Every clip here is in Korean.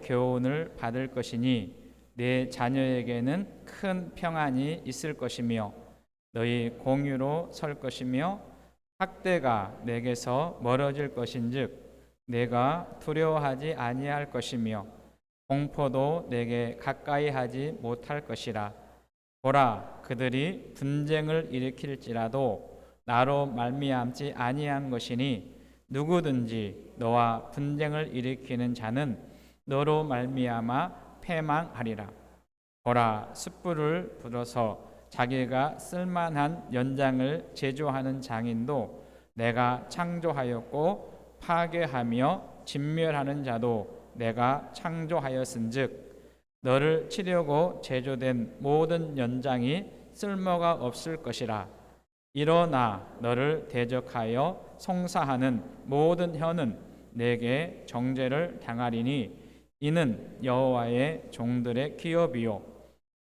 교훈을 받을 것이니 내 자녀에게는 큰 평안이 있을 것이며 너희 공유로 설 것이며 학대가 내게서 멀어질 것인즉 내가 두려워하지 아니할 것이며 공포도 내게 가까이 하지 못할 것이라. 보라, 그들이 분쟁을 일으킬지라도 나로 말미암지 아니한 것이니 누구든지 너와 분쟁을 일으키는 자는 너로 말미암아 패망하리라. 보라, 숯불을 불어서 자기가 쓸만한 연장을 제조하는 장인도 내가 창조하였고 파괴하며 진멸하는 자도 내가 창조하였은즉 너를 치려고 제조된 모든 연장이 쓸모가 없을 것이라. 일어나 너를 대적하여 송사하는 모든 혀는 내게 정죄를 당하리니 이는 여호와의 종들의 기업이요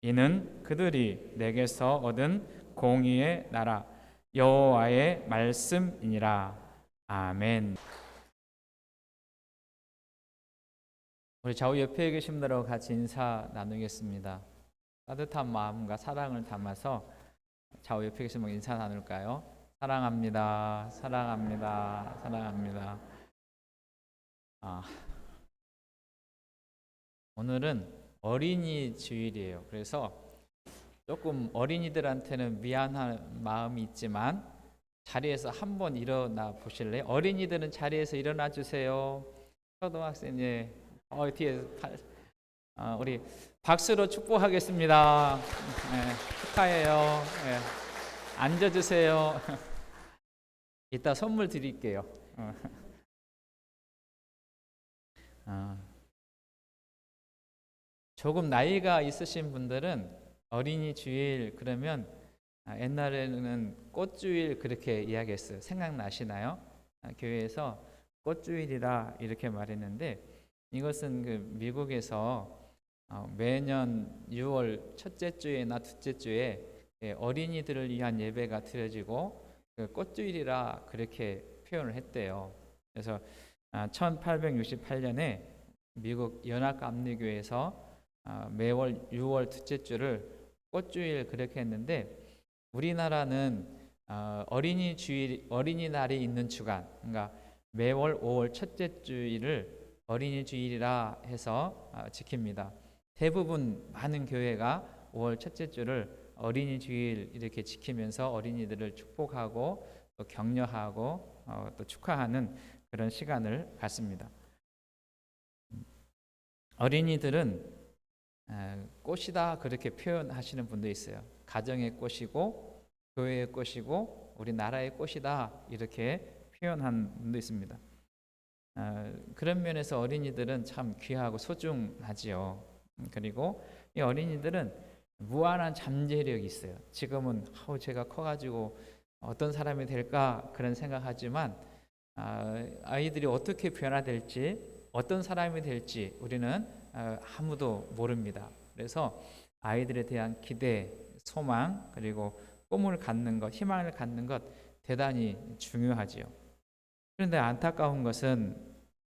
이는 그들이 내게서 얻은 공의의 나라 여호와의 말씀이니라. 아멘. 우리 좌우 옆에 계신 분들하고 같이 인사 나누겠습니다. 따뜻한 마음과 사랑을 담아서 좌우 옆에 계신 분 인사 나눌까요? 사랑합니다. 사랑합니다. 사랑합니다. 오늘은 어린이 주일이에요. 그래서 조금 어린이들한테는 미안한 마음이 있지만 자리에서 한번 일어나 보실래요? 어린이들은 자리에서 일어나 주세요. 초등학생 뒤에 우리 박수로 축복하겠습니다. 축하해요. 앉아주세요. 이따 선물 드릴게요. 조금 나이가 있으신 분들은 어린이 주일 그러면 옛날에는 꽃주일 그렇게 이야기했어요. 생각나시나요? 교회에서 꽃주일이라 이렇게 말했는데 이것은 그 미국에서 매년 6월 첫째 주에나 둘째 주에 어린이들을 위한 예배가 드려지고 그 꽃주일이라 그렇게 표현을 했대요. 그래서 1868년에 미국 연합감리교에서 매월 6월 둘째 주를 꽃주일 그렇게 했는데 우리나라는 어린이날이 있는 주간, 그러니까 매월 5월 첫째 주일을 어린이 주일이라 해서 지킵니다. 대부분 많은 교회가 5월 첫째 주를 어린이 주일 이렇게 지키면서 어린이들을 축복하고 또 격려하고 또 축하하는 그런 시간을 갖습니다. 어린이들은 꽃이다 그렇게 표현하시는 분도 있어요. 가정의 꽃이고 교회의 꽃이고 우리나라의 꽃이다 이렇게 표현한 분도 있습니다. 그런 면에서 어린이들은 참 귀하고 소중하지요. 그리고 이 어린이들은 무한한 잠재력이 있어요. 지금은 제가 커가지고 어떤 사람이 될까 그런 생각하지만 아이들이 어떻게 변화될지 어떤 사람이 될지 우리는 아무도 모릅니다. 그래서 아이들에 대한 기대, 소망 그리고 꿈을 갖는 것, 희망을 갖는 것 대단히 중요하지요. 그런데 안타까운 것은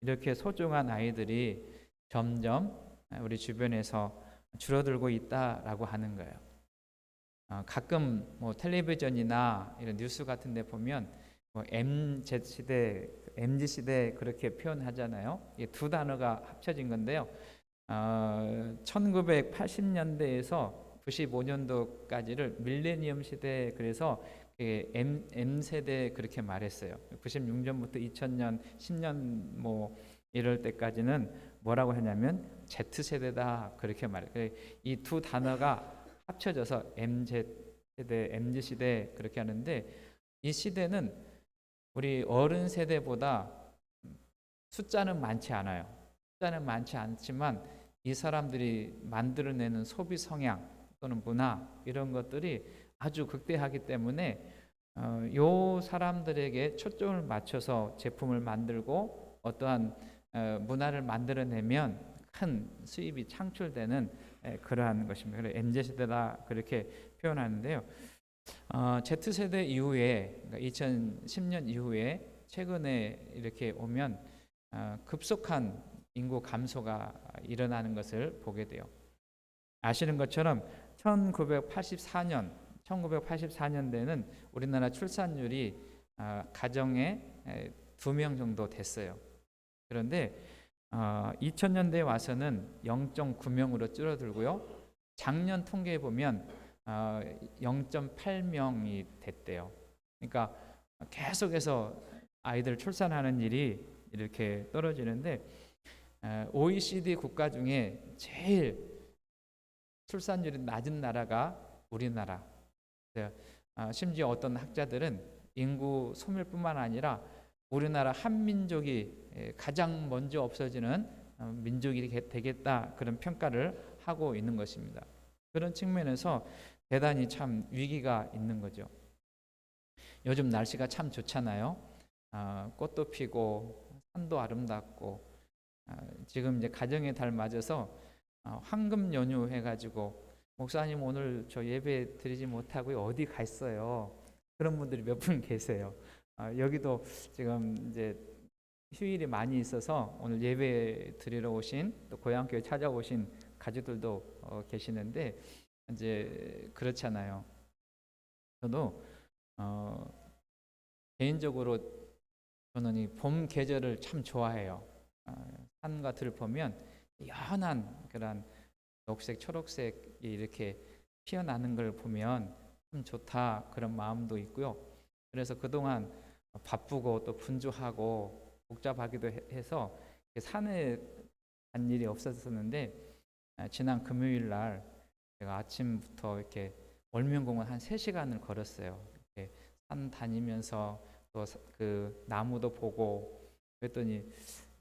이렇게 소중한 아이들이 점점 우리 주변에서 줄어들고 있다라고 하는 거예요. 가끔 텔레비전이나 이런 뉴스 같은 데 보면 MZ시대, MZ시대 그렇게 표현하잖아요. 이 두 단어가 합쳐진 건데요. 1980년대에서 95년도까지를 밀레니엄 시대 그래서 M세대 그렇게 말했어요. 96년부터 2000년, 10년 이럴 때까지는 뭐라고 하냐면 Z세대다 그렇게 말해요. 이 두 단어가 합쳐져서 MZ세대, MZ시대 그렇게 하는데 이 시대는 우리 어른 세대보다 숫자는 많지 않아요. 숫자는 많지 않지만 이 사람들이 만들어내는 소비 성향 또는 문화 이런 것들이 아주 극대하기 때문에 요 사람들에게 초점을 맞춰서 제품을 만들고 어떠한 문화를 만들어내면 큰 수입이 창출되는 그러한 것입니다. 그래서 MZ세대다 그렇게 표현하는데요. Z세대 이후에 그러니까 2010년 이후에 최근에 이렇게 오면 급속한 인구 감소가 일어나는 것을 보게 돼요. 아시는 것처럼 1984년대는 우리나라 출산율이 가정에 2명 정도 됐어요. 그런데 2000년대에 와서는 0.9명으로 줄어들고요. 작년 통계에 보면 0.8명이 됐대요. 그러니까 계속해서 아이들 출산하는 일이 이렇게 떨어지는데 OECD 국가 중에 제일 출산율이 낮은 나라가 우리나라. 심지어 어떤 학자들은 인구 소멸뿐만 아니라 우리나라 한민족이 가장 먼저 없어지는 민족이 되겠다, 그런 평가를 하고 있는 것입니다. 그런 측면에서 대단히 참 위기가 있는 거죠. 요즘 날씨가 참 좋잖아요. 꽃도 피고 산도 아름답고 지금 이제 가정의 달 맞아서 황금 연휴 해가지고 목사님 오늘 저 예배 드리지 못하고 어디 갔어요? 그런 분들이 몇 분 계세요. 여기도 지금 이제 휴일이 많이 있어서 오늘 예배 드리러 오신 또 고향교회 찾아오신 가족들도 계시는데 이제 그렇잖아요. 저도 개인적으로 저는 이 봄 계절을 참 좋아해요. 산과 들을 보면 연한 그런 녹색, 초록색이 이렇게 피어나는 걸 보면 참 좋다, 그런 마음도 있고요. 그래서 그동안 바쁘고 또 분주하고 복잡하기도 해서 산에 간 일이 없었었는데 지난 금요일 날 제가 아침부터 이렇게 월명공원 한 3시간을 걸었어요. 이렇게 산 다니면서 또 그 나무도 보고 그랬더니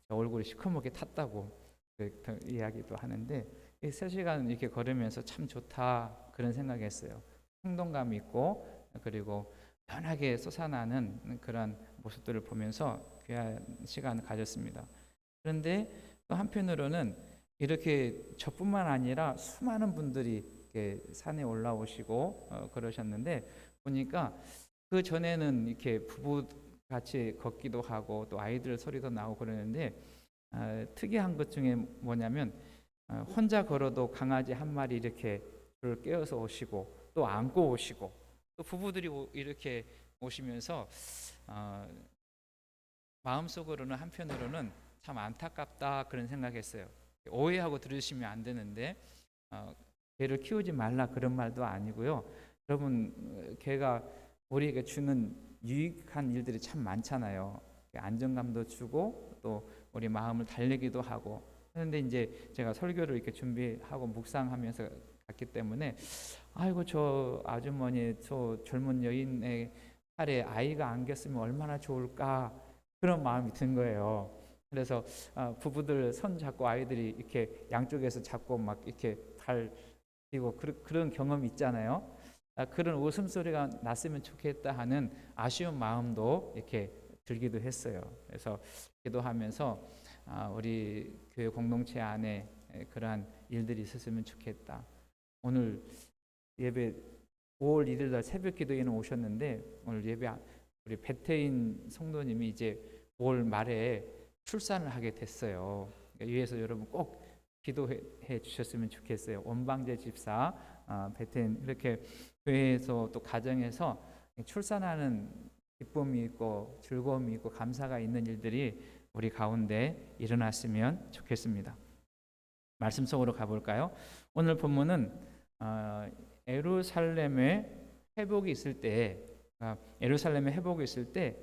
제 얼굴이 시커멓게 탔다고 그 이야기도 하는데 이 3시간 이렇게 걸으면서 참 좋다, 그런 생각했어요. 행동감 있고 그리고 편하게 솟아나는 그런 모습들을 보면서 귀한 시간을 가졌습니다. 그런데 또 한편으로는 이렇게 저뿐만 아니라 수많은 분들이 이렇게 산에 올라오시고 그러셨는데 보니까 그 전에는 이렇게 부부 같이 걷기도 하고 또 아이들 소리도 나오고 그러는데 특이한 것 중에 뭐냐면 혼자 걸어도 강아지 한 마리 이렇게 저를 깨워서 오시고 또 안고 오시고 또 부부들이 이렇게 오시면서 마음속으로는 한편으로는 참 안타깝다, 그런 생각했어요. 오해하고 들으시면 안 되는데 개를 키우지 말라 그런 말도 아니고요. 여러분 개가 우리에게 주는 유익한 일들이 참 많잖아요. 안정감도 주고 또 우리 마음을 달래기도 하고. 그런데 이제 제가 설교를 이렇게 준비하고 묵상하면서 갔기 때문에 아이고 저 아주머니 저 젊은 여인의 팔에 아이가 안겼으면 얼마나 좋을까, 그런 마음이 든 거예요. 그래서 부부들 손 잡고 아이들이 이렇게 양쪽에서 잡고 막 이렇게 발 띄고 그런 경험이 있잖아요. 그런 웃음소리가 났으면 좋겠다 하는 아쉬운 마음도 이렇게 들기도 했어요. 그래서 기도하면서 우리 교회 공동체 안에 그러한 일들이 있었으면 좋겠다. 오늘 예배 5월 1일 날 새벽 기도에는 오셨는데 오늘 예배 우리 배태인 성도님이 이제 5월 말에 출산을 하게 됐어요. 위해서 여러분 꼭 기도해 주셨으면 좋겠어요. 원방제 집사 배태인, 이렇게 교회에서 또 가정에서 출산하는 기쁨이 있고 즐거움이 있고 감사가 있는 일들이 우리 가운데 일어났으면 좋겠습니다. 말씀 속으로 가볼까요? 오늘 본문은 예루살렘에 회복이 있을 때, 예루살렘에 회복이 있을 때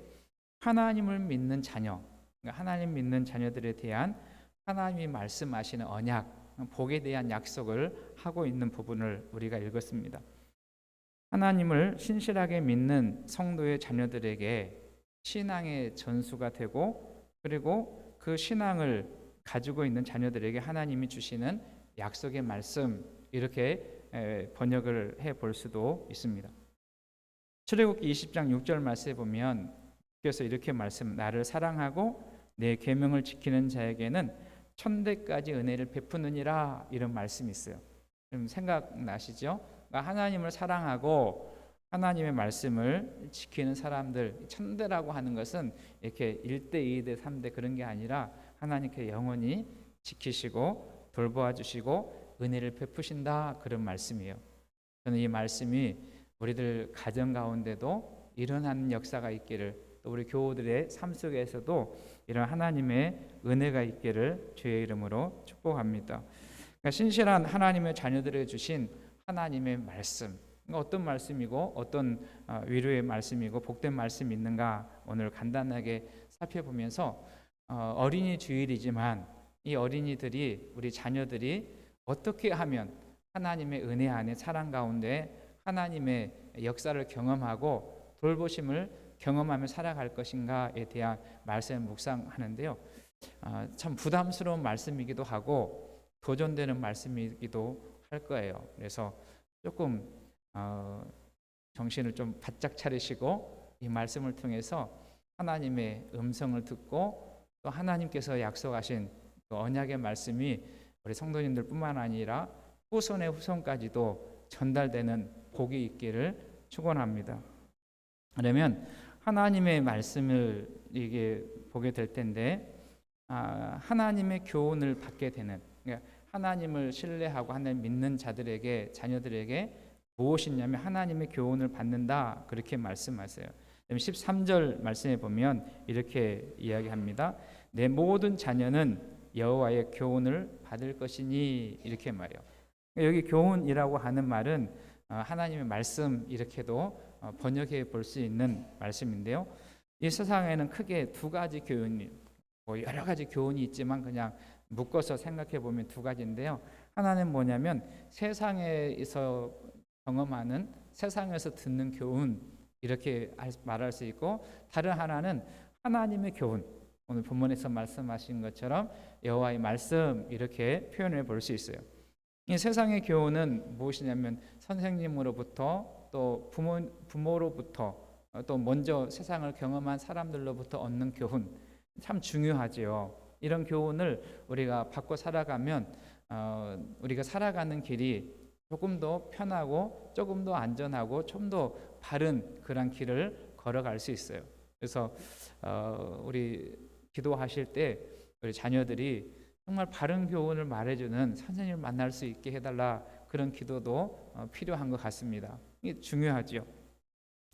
하나님을 믿는 자녀, 하나님 믿는 자녀들에 대한 하나님이 말씀하시는 언약, 복에 대한 약속을 하고 있는 부분을 우리가 읽었습니다. 하나님을 신실하게 믿는 성도의 자녀들에게 신앙의 전수가 되고 그리고 그 신앙을 가지고 있는 자녀들에게 하나님이 주시는 약속의 말씀, 이렇게 번역을 해볼 수도 있습니다. 출애굽기 20장 6절 말씀에 보면 그래서 이렇게 나를 사랑하고 내 계명을 지키는 자에게는 천대까지 은혜를 베푸느니라, 이런 말씀이 있어요. 그럼 생각나시죠? 그러니까 하나님을 사랑하고 하나님의 말씀을 지키는 사람들, 천대라고 하는 것은 이렇게 1대, 2대, 3대 그런 게 아니라 하나님께 영원히 지키시고 돌보아 주시고 은혜를 베푸신다, 그런 말씀이에요. 저는 이 말씀이 우리들 가정 가운데도 일어나는 역사가 있기를, 또 우리 교우들의 삶 속에서도 이런 하나님의 은혜가 있기를 주의 이름으로 축복합니다. 그러니까 신실한 하나님의 자녀들에게 주신 하나님의 말씀, 어떤 말씀이고 어떤 위로의 말씀이고 복된 말씀이 있는가 오늘 간단하게 살펴보면서, 어린이 주일이지만 이 어린이들이, 우리 자녀들이 어떻게 하면 하나님의 은혜 안에 사랑 가운데 하나님의 역사를 경험하고 돌보심을 경험하며 살아갈 것인가에 대한 말씀을 묵상하는데요. 참 부담스러운 말씀이기도 하고 도전되는 말씀이기도 할 거예요. 그래서 조금 정신을 좀 바짝 차리시고 이 말씀을 통해서 하나님의 음성을 듣고 또 하나님께서 약속하신 그 언약의 말씀이 우리 성도님들뿐만 아니라 후손의 후손까지도 전달되는 복이 있기를 축원합니다. 그러면 하나님의 말씀을 이게 보게 될 텐데, 하나님의 교훈을 받게 되는, 그러니까 하나님을 신뢰하고 하나님 믿는 자들에게, 자녀들에게 무엇이냐면 하나님의 교훈을 받는다, 그렇게 말씀하세요. 13절 말씀에 보면 이렇게 이야기합니다. 내 모든 자녀는 여호와의 교훈을 받을 것이니, 이렇게 말해요. 여기 교훈이라고 하는 말은 하나님의 말씀, 이렇게도 번역해 볼 수 있는 말씀인데요. 이 세상에는 크게 두 가지 교훈이, 여러 가지 교훈이 있지만 그냥 묶어서 생각해 보면 두 가지인데요. 하나는 뭐냐면 세상에서 경험하는, 세상에서 듣는 교훈, 이렇게 말할 수 있고, 다른 하나는 하나님의 교훈, 오늘 본문에서 말씀하신 것처럼 여호와의 말씀, 이렇게 표현해 볼 수 있어요. 이 세상의 교훈은 무엇이냐면 선생님으로부터, 또 부모로부터, 또 먼저 세상을 경험한 사람들로부터 얻는 교훈, 참 중요하지요. 이런 교훈을 우리가 받고 살아가면 우리가 살아가는 길이 조금 더 편하고 조금 더 안전하고 좀 더 바른 그런 길을 걸어갈 수 있어요. 그래서 우리 기도하실 때 우리 자녀들이 정말 바른 교훈을 말해주는 선생님을 만날 수 있게 해달라, 그런 기도도 필요한 것 같습니다. 이게 중요하죠.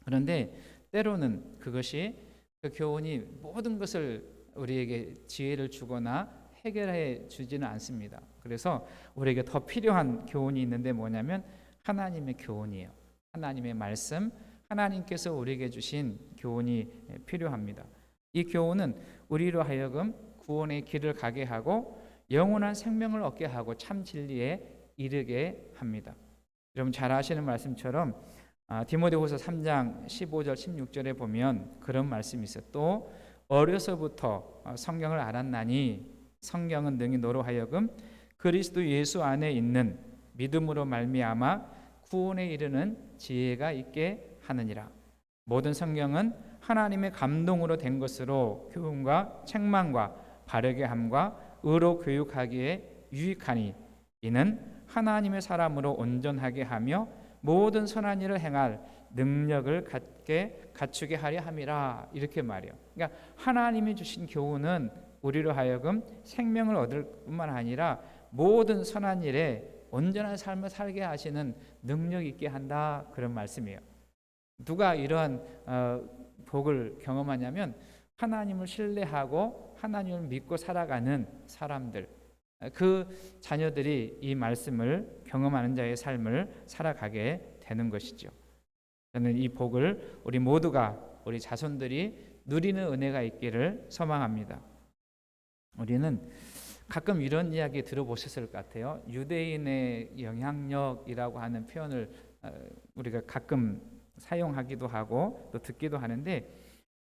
그런데 때로는 그것이, 그 교훈이 모든 것을 우리에게 지혜를 주거나 해결해 주지는 않습니다. 그래서 우리에게 더 필요한 교훈이 있는데 뭐냐면 하나님의 교훈이에요. 하나님의 말씀, 하나님께서 우리에게 주신 교훈이 필요합니다. 이 교훈은 우리로 하여금 구원의 길을 가게 하고 영원한 생명을 얻게 하고 참 진리에 이르게 합니다. 여러분 잘 아시는 말씀처럼 디모데후서 3장 15절 16절에 보면 그런 말씀이 있어요. 또 어려서부터 성경을 알았나니 성경은 능히 너로 하여금 그리스도 예수 안에 있는 믿음으로 말미암아 구원에 이르는 지혜가 있게 하느니라. 모든 성경은 하나님의 감동으로 된 것으로 교훈과 책망과 바르게 함과 의로 교육하기에 유익하니 이는 하나님의 사람으로 온전하게 하며 모든 선한 일을 행할 능력을 갖추게 하려 함이라, 이렇게 말해요. 그러니까 하나님이 주신 교훈은 우리로 하여금 생명을 얻을 뿐만 아니라 모든 선한 일에 온전한 삶을 살게 하시는 능력 있게 한다, 그런 말씀이에요. 누가 이러한 복을 경험하냐면 하나님을 신뢰하고 하나님을 믿고 살아가는 사람들, 그 자녀들이 이 말씀을 경험하는 자의 삶을 살아가게 되는 것이죠. 저는 이 복을 우리 모두가, 우리 자손들이 누리는 은혜가 있기를 소망합니다. 우리는 가끔 이런 이야기 들어보셨을 것 같아요. 유대인의 영향력이라고 하는 표현을 우리가 가끔 사용하기도 하고 또 듣기도 하는데,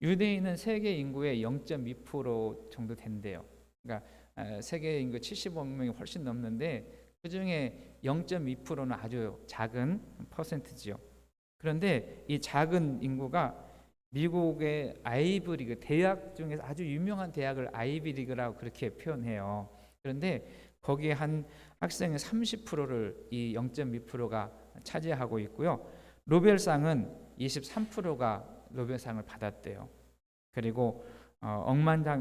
유대인은 세계 인구의 0.2% 정도 된대요. 그러니까 세계 인구 75억 명이 훨씬 넘는데 그 중에 0.2%는 아주 작은 퍼센트지요. 그런데 이 작은 인구가 미국의 아이비리그, 대학 중에서 아주 유명한 대학을 아이비리그라고 그렇게 표현해요. 그런데 거기에 한 학생의 30%를 이 0.2%가 차지하고 있고요. 노벨상은 23%가 노벨상을 받았대요. 그리고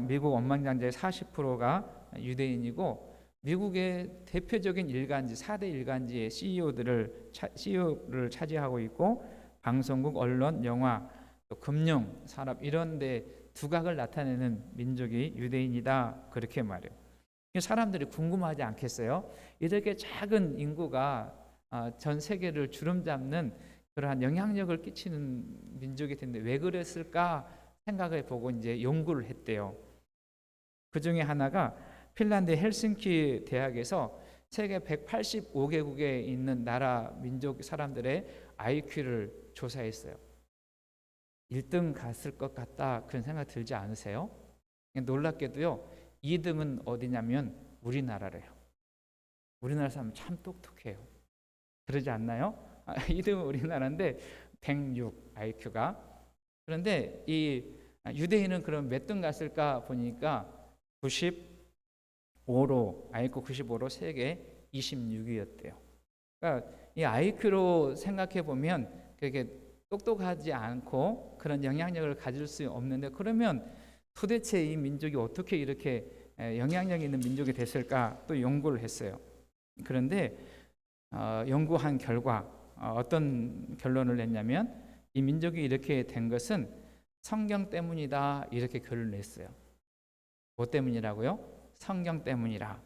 미국 억만장자의 40%가 유대인이고 미국의 대표적인 일간지 4대 일간지의 CEO를 차지하고 있고 방송국, 언론, 영화, 또 금융, 산업 이런 데 두각을 나타내는 민족이 유대인이다 그렇게 말해요. 사람들이 궁금하지 않겠어요? 이렇게 작은 인구가 전 세계를 주름잡는 그러한 영향력을 끼치는 민족이 텐데 왜 그랬을까 생각해 보고 이제 연구를 했대요. 그 중에 하나가 핀란드 헬싱키 대학에서 세계 185개국에 있는 나라 민족 사람들의 IQ를 조사했어요. 1등 갔을 것 같다 그런 생각 들지 않으세요? 놀랍게도요 2등은 어디냐면 우리나라래요. 우리나라 사람 참 똑똑해요. 그러지 않나요? 2등은 우리나라인데 106 IQ가. 그런데 이 유대인은 그럼 몇 등 갔을까 보니까 95로 IQ 95로 세계 26위였대요. 그러니까 이 IQ로 생각해 보면 그게 똑똑하지 않고 그런 영향력을 가질 수 없는데 그러면 도대체 이 민족이 어떻게 이렇게 영향력 있는 민족이 됐을까 또 연구를 했어요. 그런데 연구한 결과 어떤 결론을 냈냐면 이 민족이 이렇게 된 것은 성경 때문이다 이렇게 결론을 냈어요. 뭐 때문이라고요? 성경 때문이라.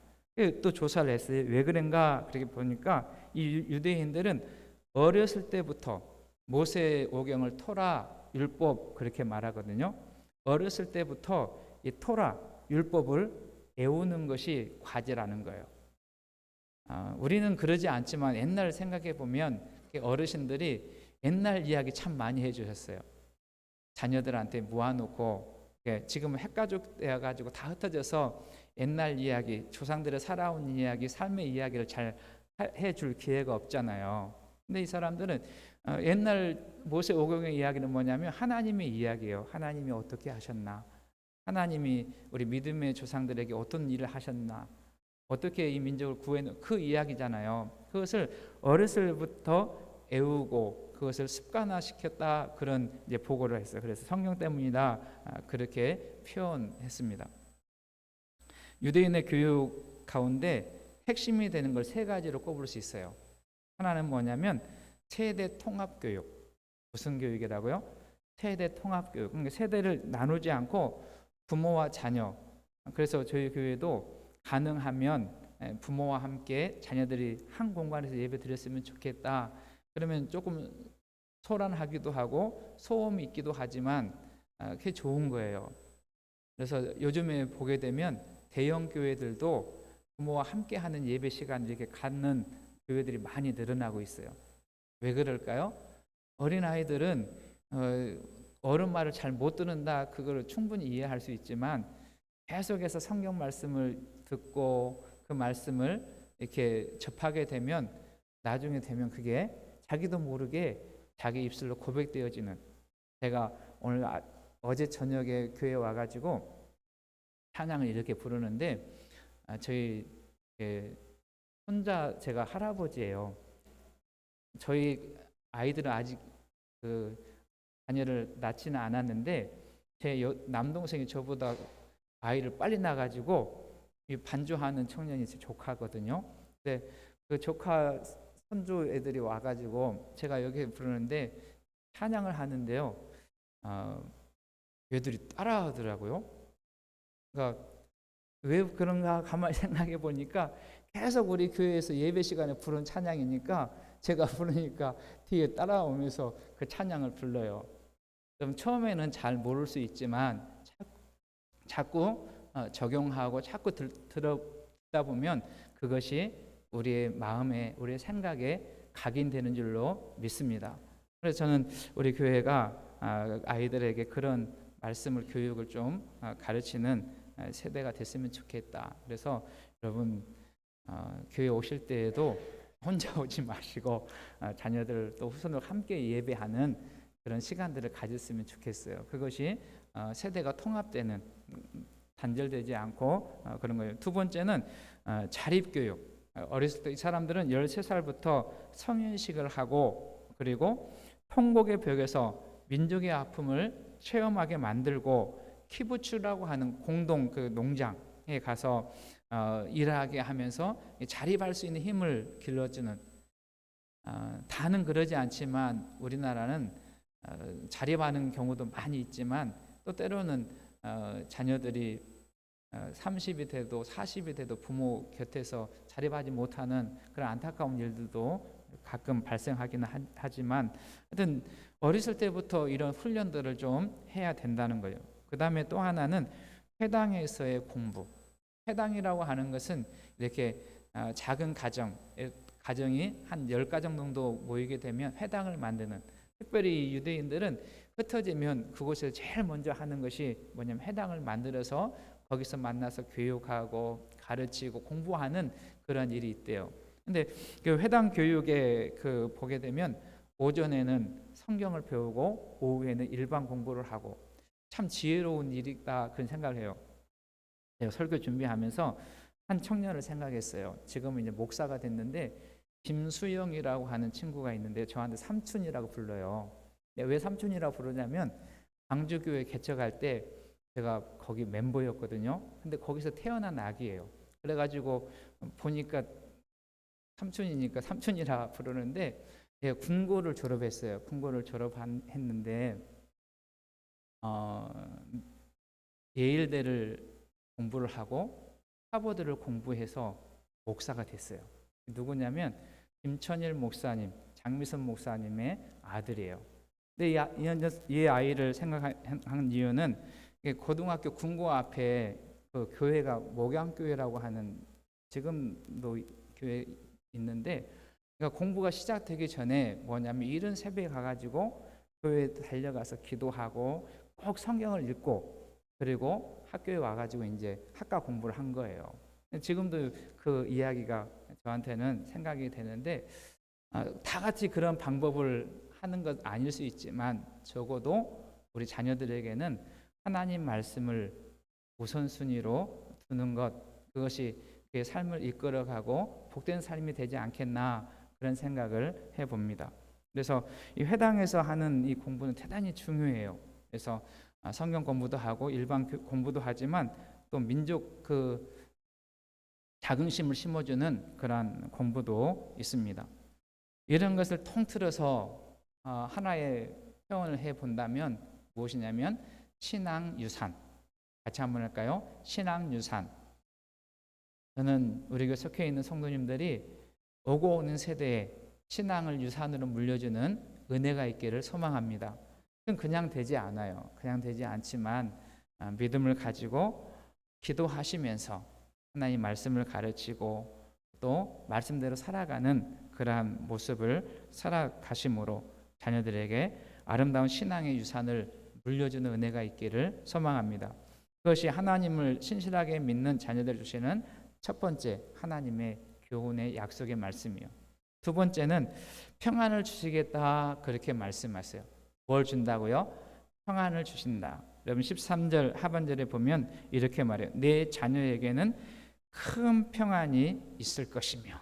또 조사를 했어요. 왜 그런가 그렇게 보니까 이 유대인들은 어렸을 때부터 모세 오경을 토라 율법 그렇게 말하거든요. 어렸을 때부터 이 토라 율법을 외우는 것이 과제라는 거예요. 우리는 그러지 않지만 옛날 생각해 보면 어르신들이 옛날 이야기 참 많이 해주셨어요. 자녀들한테 모아놓고 지금은 핵가족 되어가지고 다 흩어져서 옛날 이야기, 조상들의 살아온 이야기, 삶의 이야기를 잘 해줄 기회가 없잖아요. 근데 이 사람들은 옛날 모세 오경의 이야기는 뭐냐면 하나님의 이야기예요. 하나님이 어떻게 하셨나, 하나님이 우리 믿음의 조상들에게 어떤 일을 하셨나, 어떻게 이 민족을 구해놓은 그 이야기잖아요. 그것을 어렸을부터 외우고 그것을 습관화시켰다 그런 이제 보고를 했어요. 그래서 성경 때문이다 그렇게 표현했습니다. 유대인의 교육 가운데 핵심이 되는 걸 세 가지로 꼽을 수 있어요. 하나는 뭐냐면 세대 통합 교육. 무슨 교육이라고요? 세대 통합 교육. 그러니까 세대를 나누지 않고 부모와 자녀. 그래서 저희 교회도 가능하면 부모와 함께 자녀들이 한 공간에서 예배 드렸으면 좋겠다. 그러면 조금 소란하기도 하고 소음이 있기도 하지만 그게 좋은 거예요. 그래서 요즘에 보게 되면 대형 교회들도 부모와 함께 하는 예배 시간을 이렇게 갖는 교회들이 많이 늘어나고 있어요. 왜 그럴까요? 어린아이들은 어른 말을 잘 못 듣는다 그걸 충분히 이해할 수 있지만 계속해서 성경 말씀을 듣고 그 말씀을 이렇게 접하게 되면 나중에 되면 그게 자기도 모르게 자기 입술로 고백되어지는. 제가 오늘 어제 저녁에 교회 와가지고 찬양을 이렇게 부르는데 저희 혼자 제가 할아버지예요. 저희 아이들은 아직 그 자녀를 낳지는 않았는데 제 남동생이 저보다 아이를 빨리 낳아가지고 반주하는 청년이 제 조카거든요. 근데 그 조카 손주 애들이 와가지고 제가 여기 부르는데 찬양을 하는데요. 애들이 따라하더라고요. 그러니까 왜 그런가 가만히 생각해 보니까 계속 우리 교회에서 예배 시간에 부른 찬양이니까 제가 부르니까 뒤에 따라오면서 그 찬양을 불러요. 그럼 처음에는 잘 모를 수 있지만 자꾸 적용하고 자꾸 듣다 보면 그것이 우리의 마음에 우리의 생각에 각인되는 줄로 믿습니다. 그래서 저는 우리 교회가 아이들에게 그런 말씀을 교육을 좀 가르치는 세대가 됐으면 좋겠다. 그래서 여러분 교회 오실 때에도 혼자 오지 마시고 자녀들 또 후손을 함께 예배하는 그런 시간들을 가졌으면 좋겠어요. 그것이 세대가 통합되는 단절되지 않고 그런 거예요. 두 번째는 자립교육. 어렸을 때 이 사람들은 13살부터 성인식을 하고 그리고 통곡의 벽에서 민족의 아픔을 체험하게 만들고 키부츠라고 하는 공동 그 농장에 가서 일하게 하면서 자립할 수 있는 힘을 길러주는, 다는 그러지 않지만 우리나라는 자립하는 경우도 많이 있지만 또 때로는 자녀들이 30이 돼도 40이 돼도 부모 곁에서 자립하지 못하는 그런 안타까운 일들도 가끔 발생하기는 하지만, 하여튼 어렸을 때부터 이런 훈련들을 좀 해야 된다는 거예요. 그 다음에 또 하나는 회당에서의 공부. 회당이라고 하는 것은 이렇게 작은 가정이 한 10가정 정도 모이게 되면 회당을 만드는, 특별히 유대인들은 흩어지면 그곳에서 제일 먼저 하는 것이 뭐냐면 회당을 만들어서 거기서 만나서 교육하고 가르치고 공부하는 그런 일이 있대요. 근데 그 회당 교육에 그 보게 되면 오전에는 성경을 배우고 오후에는 일반 공부를 하고, 참 지혜로운 일이다 그런 생각을 해요. 제가 설교 준비하면서 한 청년을 생각했어요. 지금은 이제 목사가 됐는데 김수영이라고 하는 친구가 있는데 저한테 삼촌이라고 불러요. 왜 삼촌이라고 부르냐면 광주교회 개척할 때 제가 거기 멤버였거든요. 근데 거기서 태어난 아기예요. 그래가지고 보니까 삼촌이니까 삼촌이라 부르는데, 제가 군고를 졸업했어요. 군고를 졸업했는데 예일대를 공부를 하고 하버드를 공부해서 목사가 됐어요. 누구냐면 김천일 목사님, 장미선 목사님의 아들이에요. 근데 이 아이를 생각한 이유는 고등학교 군고 앞에 그 교회가 목양교회라고 하는, 지금도 교회 있는데, 그러니까 공부가 시작되기 전에 뭐냐면 이른 새벽에 가가지고 교회에 달려가서 기도하고 꼭 성경을 읽고 그리고 학교에 와가지고 이제 학과 공부를 한 거예요. 지금도 그 이야기가 저한테는 생각이 되는데, 다 같이 그런 방법을 하는 것 아닐 수 있지만 적어도 우리 자녀들에게는 하나님 말씀을 우선순위로 두는 것, 그것이 그의 삶을 이끌어가고 복된 삶이 되지 않겠나 그런 생각을 해봅니다. 그래서 이 회당에서 하는 이 공부는 대단히 중요해요. 그래서 성경 공부도 하고 일반 공부도 하지만 또 민족 그 자긍심을 심어주는 그러한 공부도 있습니다. 이런 것을 통틀어서 하나의 표현을 해본다면 무엇이냐면 신앙유산. 같이 한번 할까요? 신앙유산. 저는 우리 교회 속해 있는 성도님들이 오고 오는 세대에 신앙을 유산으로 물려주는 은혜가 있기를 소망합니다. 그냥 되지 않아요. 그냥 되지 않지만 믿음을 가지고 기도하시면서 하나님 말씀을 가르치고 또 말씀대로 살아가는 그러한 모습을 살아가심으로 자녀들에게 아름다운 신앙의 유산을 물려주는 은혜가 있기를 소망합니다. 그것이 하나님을 신실하게 믿는 자녀들 주시는 첫 번째 하나님의 교훈의 약속의 말씀이요. 두 번째는 평안을 주시겠다 그렇게 말씀하세요. 뭘 준다고요? 평안을 주신다. 여러분 13절 하반절에 보면 이렇게 말해요. 내 자녀에게는 큰 평안이 있을 것이며.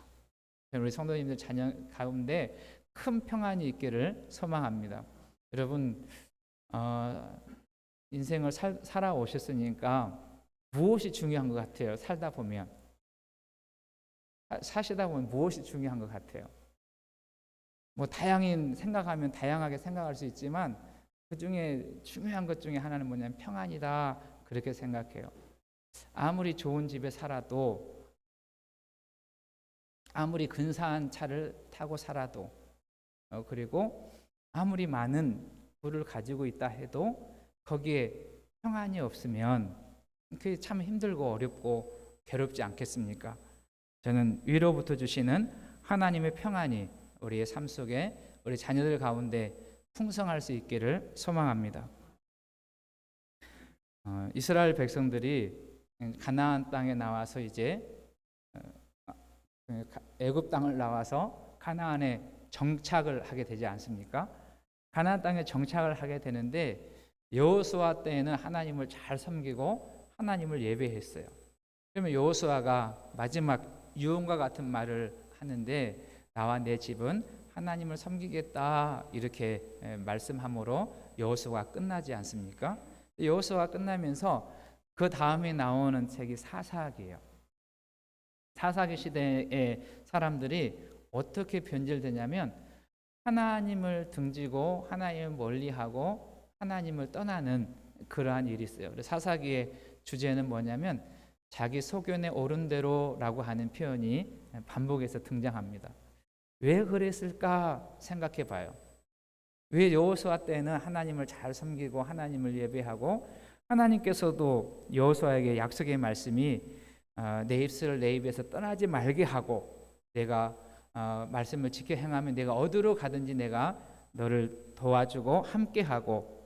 우리 성도님들 자녀 가운데 큰 평안이 있기를 소망합니다. 여러분 인생을 살아오셨으니까 무엇이 중요한 것 같아요? 살다 보면 사시다 보면 무엇이 중요한 것 같아요? 뭐 다양히 생각하면 다양하게 생각할 수 있지만 그 중에 중요한 것 중에 하나는 뭐냐면 평안이다 그렇게 생각해요. 아무리 좋은 집에 살아도 아무리 근사한 차를 타고 살아도 그리고 아무리 많은 부를 가지고 있다 해도 거기에 평안이 없으면 그게 참 힘들고 어렵고 괴롭지 않겠습니까? 저는 위로부터 주시는 하나님의 평안이 우리의 삶 속에 우리 자녀들 가운데 풍성할 수 있기를 소망합니다. 이스라엘 백성들이 가나안 땅에 나와서 이제 애굽 땅을 나와서 가나안에 정착을 하게 되지 않습니까? 가나안 땅에 정착을 하게 되는데 여호수아 때에는 하나님을 잘 섬기고 하나님을 예배했어요. 그러면 여호수아가 마지막 유언과 같은 말을 하는데 나와 내 집은 하나님을 섬기겠다 이렇게 말씀함으로 여호수아가 끝나지 않습니까? 여호수아 끝나면서 그 다음에 나오는 책이 사사기예요. 사사기 시대의 사람들이 어떻게 변질되냐면 하나님을 등지고 하나님을 멀리하고 하나님을 떠나는 그러한 일이 있어요. 그래서 사사기의 주제는 뭐냐면 자기 소견에 오른 대로라고 하는 표현이 반복해서 등장합니다. 왜 그랬을까 생각해 봐요. 왜 여호수아 때는 하나님을 잘 섬기고 하나님을 예배하고 하나님께서도 여호수아에게 약속의 말씀이 내 입술을 내 입에서 떠나지 말게 하고 내가 말씀을 지켜 행하면 내가 어디로 가든지 내가 너를 도와주고 함께하고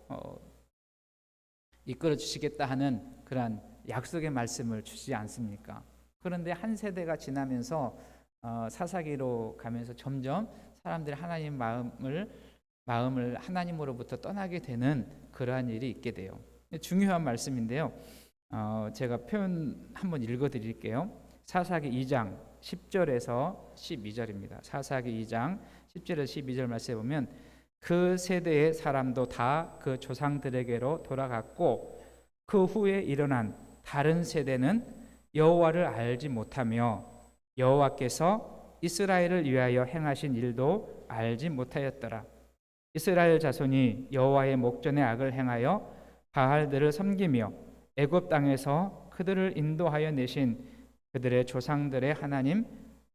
이끌어 주시겠다 하는 그런 약속의 말씀을 주시지 않습니까? 그런데 한 세대가 지나면서 사사기로 가면서 점점 사람들이 하나님 마음을 하나님으로부터 떠나게 되는 그러한 일이 있게 돼요. 중요한 말씀인데요. 제가 표현 한번 읽어드릴게요. 사사기 2장 10절에서 12절입니다. 사사기 2장 10절에서 12절 말씀에 보면 그 세대의 사람도 다 그 조상들에게로 돌아갔고 그 후에 일어난 다른 세대는 여호와를 알지 못하며 여호와께서 이스라엘을 위하여 행하신 일도 알지 못하였더라. 이스라엘 자손이 여호와의 목전에 악을 행하여 바알들을 섬기며 애굽 땅에서 그들을 인도하여 내신 그들의 조상들의 하나님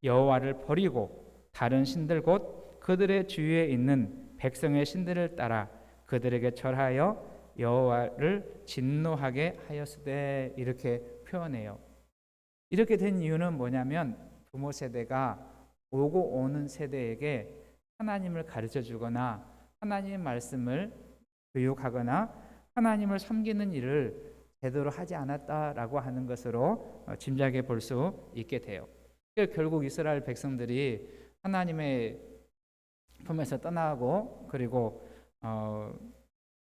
여호와를 버리고 다른 신들 곧 그들의 주위에 있는 백성의 신들을 따라 그들에게 절하여 여호와를 진노하게 하였으되 이렇게 표현해요. 이렇게 된 이유는 뭐냐면 부모 세대가 오고 오는 세대에게 하나님을 가르쳐 주거나 하나님의 말씀을 교육하거나 하나님을 섬기는 일을 제대로 하지 않았다라고 하는 것으로 짐작해 볼 수 있게 돼요. 결국 이스라엘 백성들이 하나님의 품에서 떠나고 그리고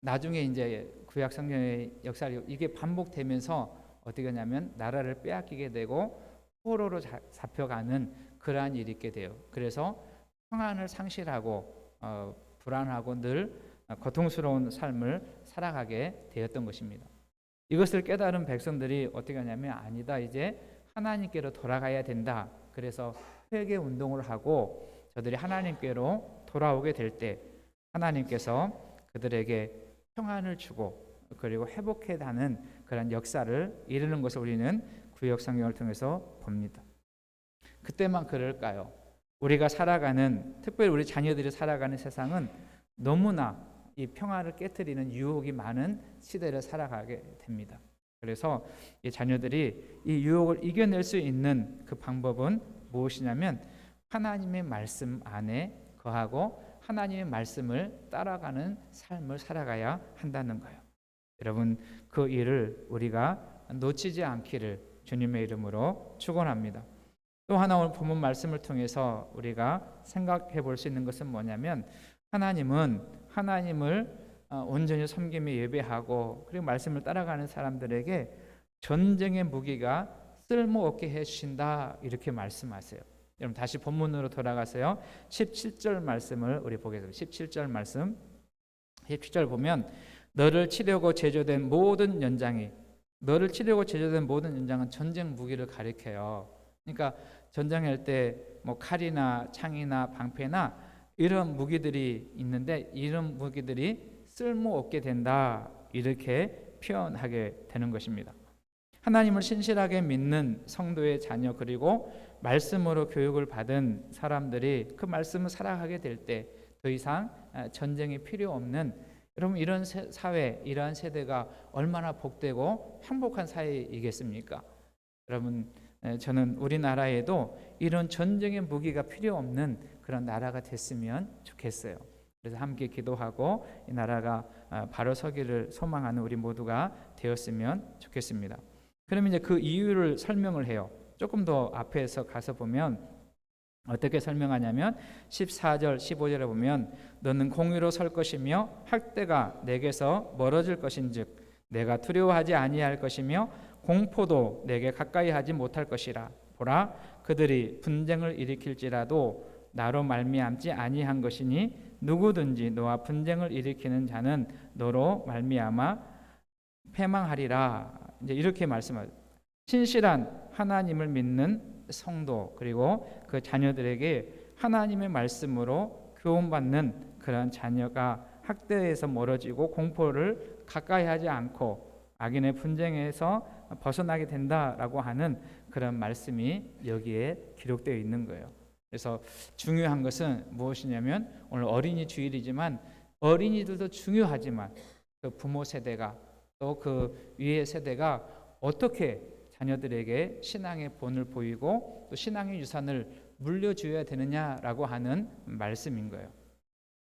나중에 이제 구약 성경의 역사를 이게 반복되면서 어떻게 하냐면 나라를 빼앗기게 되고 포로로 잡혀가는 그러한 일이 있게 돼요. 그래서 평안을 상실하고 불안하고 늘 고통스러운 삶을 살아가게 되었던 것입니다. 이것을 깨달은 백성들이 어떻게 하냐면 아니다, 이제 하나님께로 돌아가야 된다. 그래서 회개 운동을 하고 저들이 하나님께로 돌아오게 될 때 하나님께서 그들에게 평안을 주고 그리고 회복해가는 그런 역사를 이루는 것을 우리는 구약 성경을 통해서 봅니다. 그때만 그럴까요? 우리가 살아가는, 특별히 우리 자녀들이 살아가는 세상은 너무나 이 평화를 깨트리는 유혹이 많은 시대를 살아가게 됩니다. 그래서 이 자녀들이 이 유혹을 이겨낼 수 있는 그 방법은 무엇이냐면 하나님의 말씀 안에 거하고 하나님의 말씀을 따라가는 삶을 살아가야 한다는 거예요. 여러분, 그 일을 우리가 놓치지 않기를 주님의 이름으로 축원합니다. 또 하나 오늘 본문 말씀을 통해서 우리가 생각해 볼 수 있는 것은 뭐냐면 하나님은 하나님을 온전히 섬기며 예배하고 그리고 말씀을 따라가는 사람들에게 전쟁의 무기가 쓸모없게 해주신다 이렇게 말씀하세요. 여러분 다시 본문으로 돌아가세요. 17절 말씀을 우리 보겠습니다. 17절 말씀 17절 보면 너를 치려고 제조된 모든 연장이 너를 치려고 제조된 모든 연장은 전쟁 무기를 가리켜요. 그러니까 전쟁할 때 뭐 칼이나 창이나 방패나 이런 무기들이 있는데 이런 무기들이 쓸모없게 된다 이렇게 표현하게 되는 것입니다. 하나님을 신실하게 믿는 성도의 자녀 그리고 말씀으로 교육을 받은 사람들이 그 말씀을 살아가게 될 때 더 이상 전쟁이 필요 없는 여러분 이런 사회 이러한 세대가 얼마나 복되고 행복한 사회이겠습니까? 여러분 저는 우리나라에도 이런 전쟁의 무기가 필요 없는 그런 나라가 됐으면 좋겠어요. 그래서 함께 기도하고 이 나라가 바로 서기를 소망하는 우리 모두가 되었으면 좋겠습니다. 그러면 이제 그 이유를 설명을 해요. 조금 더 앞에서 가서 보면 어떻게 설명하냐면 14절 15절에 보면 너는 공의로 설 것이며 학대가 내게서 멀어질 것인즉 내가 두려워하지 아니할 것이며 공포도 내게 가까이 하지 못할 것이라. 보라 그들이 분쟁을 일으킬지라도 나로 말미암지 아니한 것이니 누구든지 너와 분쟁을 일으키는 자는 너로 말미암아 회망하리라. 이제 이렇게 말씀하죠. 신실한 하나님을 믿는 성도 그리고 그 자녀들에게 하나님의 말씀으로 교훈받는 그런 자녀가 학대에서 멀어지고 공포를 가까이 하지 않고 악인의 분쟁에서 벗어나게 된다라고 하는 그런 말씀이 여기에 기록되어 있는 거예요. 그래서 중요한 것은 무엇이냐면 오늘 어린이 주일이지만 어린이들도 중요하지만 그 부모 세대가 또 그 위의 세대가 어떻게 자녀들에게 신앙의 본을 보이고 또 신앙의 유산을 물려줘야 되느냐라고 하는 말씀인 거예요.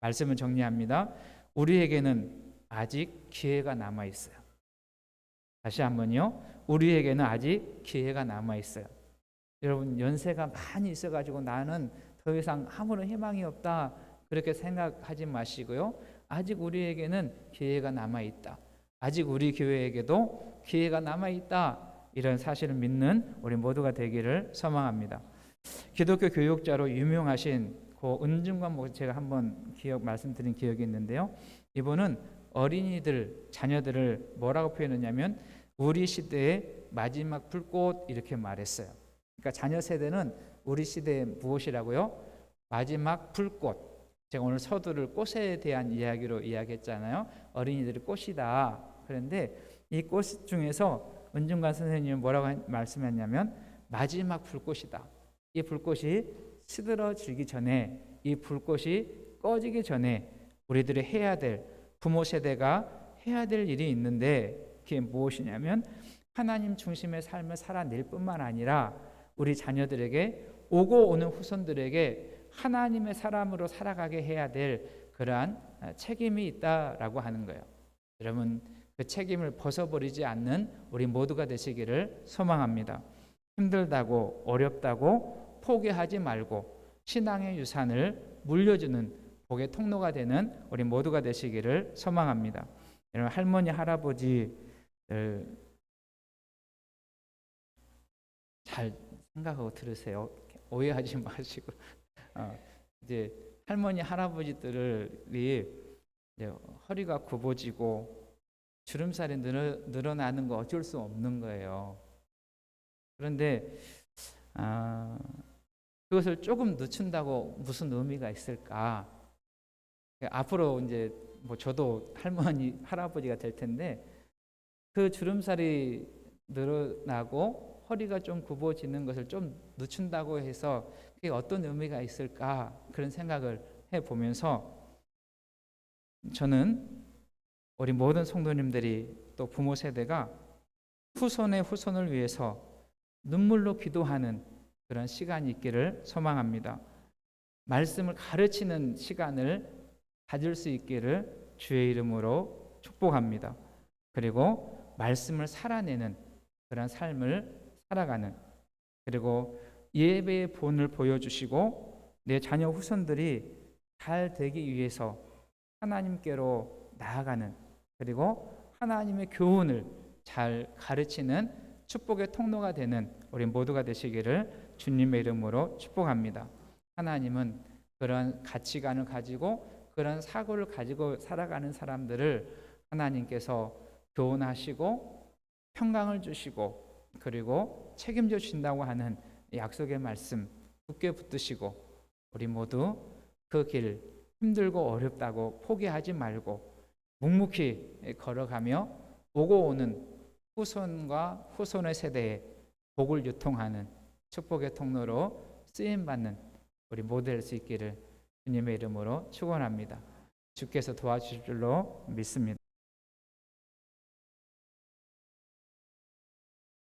말씀을 정리합니다. 우리에게는 아직 기회가 남아 있어요. 다시 한번요. 우리에게는 아직 기회가 남아 있어요. 여러분 연세가 많이 있어가지고 나는 더 이상 아무런 희망이 없다 그렇게 생각하지 마시고요. 아직 우리에게는 기회가 남아 있다. 아직 우리 교회에게도 기회가 남아 있다. 이런 사실을 믿는 우리 모두가 되기를 소망합니다. 기독교 교육자로 유명하신 고 은중관 목사 제가 한번 말씀드린 기억이 있는데요. 이분은 어린이들 자녀들을 뭐라고 표현했냐면 우리 시대의 마지막 불꽃 이렇게 말했어요. 그러니까 자녀 세대는 우리 시대의 무엇이라고요? 마지막 불꽃. 제가 오늘 서두를 꽃에 대한 이야기로 이야기했잖아요. 어린이들이 꽃이다. 그런데 이 꽃 중에서 은중관 선생님은 뭐라고 말씀했냐면 마지막 불꽃이다. 이 불꽃이 시들어지기 전에 이 불꽃이 꺼지기 전에 우리들이 해야 될 부모 세대가 해야 될 일이 있는데 그게 무엇이냐면 하나님 중심의 삶을 살아낼 뿐만 아니라 우리 자녀들에게 오고 오는 후손들에게 하나님의 사람으로 살아가게 해야 될 그러한 책임이 있다라고 하는 거예요. 여러분 그 책임을 벗어버리지 않는 우리 모두가 되시기를 소망합니다. 힘들다고 어렵다고 포기하지 말고 신앙의 유산을 물려주는 복의 통로가 되는 우리 모두가 되시기를 소망합니다. 여러분 할머니 할아버지를 잘 생각하고 들으세요. 오해하지 마시고 이제 할머니 할아버지들이 이제 허리가 굽어지고 주름살이 늘어나는 거 어쩔 수 없는 거예요. 그런데 그것을 조금 늦춘다고 무슨 의미가 있을까? 앞으로 이제 뭐 저도 할머니 할아버지가 될 텐데 그 주름살이 늘어나고 허리가 좀 굽어지는 것을 좀 늦춘다고 해서 그게 어떤 의미가 있을까? 그런 생각을 해보면서 저는 우리 모든 성도님들이 또 부모 세대가 후손의 후손을 위해서 눈물로 기도하는 그런 시간이 있기를 소망합니다. 말씀을 가르치는 시간을 가질 수 있기를 주의 이름으로 축복합니다. 그리고 말씀을 살아내는 그런 삶을 살아가는 그리고 예배의 본을 보여주시고 내 자녀 후손들이 잘 되기 위해서 하나님께로 나아가는 그리고 하나님의 교훈을 잘 가르치는 축복의 통로가 되는 우리 모두가 되시기를 주님의 이름으로 축복합니다. 하나님은 그런 가치관을 가지고 그런 사고를 가지고 살아가는 사람들을 하나님께서 교훈하시고 평강을 주시고 그리고 책임져 주신다고 하는 약속의 말씀 굳게 붙드시고 우리 모두 그 길 힘들고 어렵다고 포기하지 말고 묵묵히 걸어가며 오고 오는 후손과 후손의 세대에 복을 유통하는 축복의 통로로 쓰임받는 우리 모두 될 수 있기를 주님의 이름으로 축원합니다. 주께서 도와주실 줄로 믿습니다.